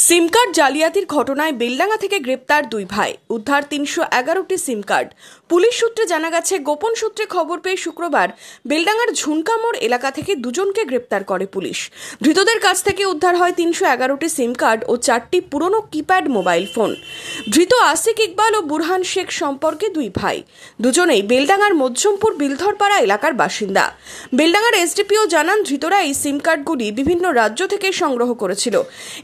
সিম card জালিয়াতির ঘটনায় বেলডাঙ্গা থেকে গ্রেপ্তার দুই ভাই, উদ্ধার ৩১১টি সিম কার্ড। পুলিশ সূত্রে জানা গেছে, গোপন সূত্রে খবর পেয়ে শুক্রবার বেলডাঙ্গার ঝুনকামোড় এলাকা থেকে দুজনকে গ্রেপ্তার করে পুলিশ। ধৃতদের কাছ থেকে উদ্ধার হয় ৩১১টি সিম কার্ড ও 4টি পুরনো কিপ্যাড মোবাইল ফোন। ধৃত আসিক ইকবাল ও বুরহান শেখ সম্পর্কে দুই ভাই, দুজনেই বেলডাঙ্গার মধ্যমপুর বিলধরপাড়া এলাকার বাসিন্দা। বেলডাঙ্গার এসডিপিও জানান, ধৃতরা এই সিম কার্ডগুলি বিভিন্ন রাজ্য থেকে সংগ্রহ করেছিল।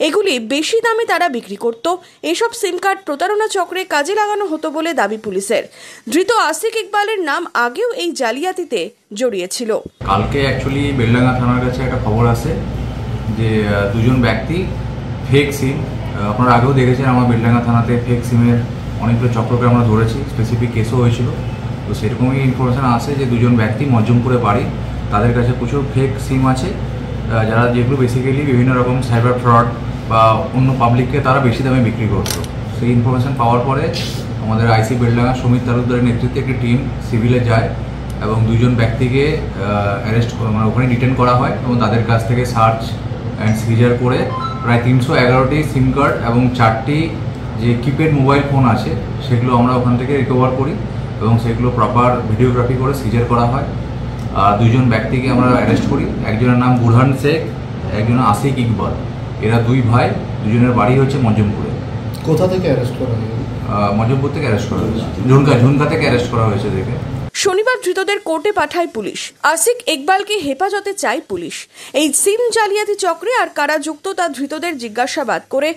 এগুলি বেশি দামে তারা বিক্রি করত। এসব সিম কার্ড প্রতারণা চক্রে কাজে লাগানো হতো বলে দাবি পুলিশের। ধৃত আসিক ইকবালের নাম আগেও এই জালিয়াতিতে জড়িয়েছিল। কালকে অ্যাকচুয়ালি বেলডাঙ্গা থানার কাছে একটা খবর আসে যে দুজন ব্যক্তি ফেক সিম, আপনারা আগেও দেখেছেন আমার বেলডাঙ্গা থানাতে ফেক সিমের অনেকগুলো চক্রকে আমরা ধরেছি, স্পেসিফিক কেসও হয়েছিল। তো সেরকমই ইনফরমেশান আসে যে দুজন ব্যক্তি মজ্জমপুরে বাড়ি, তাদের কাছে প্রচুর ফেক সিম আছে, যেগুলো বেসিক্যালি বিভিন্ন রকম সাইবার ফ্রড বা অন্য পাবলিককে তারা বেশি দামে বিক্রি করতো। সেই ইনফরমেশান পাওয়ার পরে আমাদের আইসি বেলডাঙ্গা সুমিত তালুকদারের নেতৃত্বে একটি টিম সিভিলে যায় এবং দুজন ব্যক্তিকে অ্যারেস্ট মানে ওখানে ডিটেন করা হয় এবং তাদের কাছ থেকে সার্চ অ্যান্ড সিজার করে প্রায় ৩১১টি সিম কার্ড এবং 4টি যে কিপ্যাড মোবাইল ফোন আছে সেগুলো আমরা ওখান থেকে রিকভার করি এবং সেগুলো প্রপার ভিডিওগ্রাফি করে সিজার করা হয়। দুজন ব্যক্তিকে আমরা অ্যারেস্ট করি, একজনের নাম বুরহান শেখ, একজন আসিক ইকবাল। এরা দুই ভাই, দুজনের বাড়ি হচ্ছে মজ্জমপুরে। কোথা থেকে অ্যারেস্ট করা হয়েছে? মজ্জমপুর থেকে অ্যারেস্ট করা হয়েছে, ঝুনকা থেকে অ্যারেস্ট করা হয়েছে দেখে। শনিবার ধৃতদের কোর্টে পাঠায় পুলিশ। আসিক ইকবালকে হেফাজতে চায় পুলিশ। এই সিম জালিয়াতি চক্রে আর কারা যুক্ত তা ধৃতদের জিজ্ঞাসাবাদ করে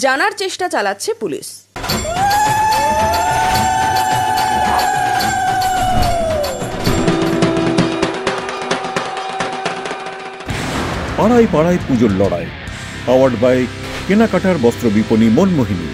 জানার চেষ্টা চালাচ্ছে পুলিশ। পাড়ায় পাড়ায় পুজোর লড়াই, পাওয়ার্ড বাই কেনাকাটার বস্ত্র বিপণী মনমোহিনী।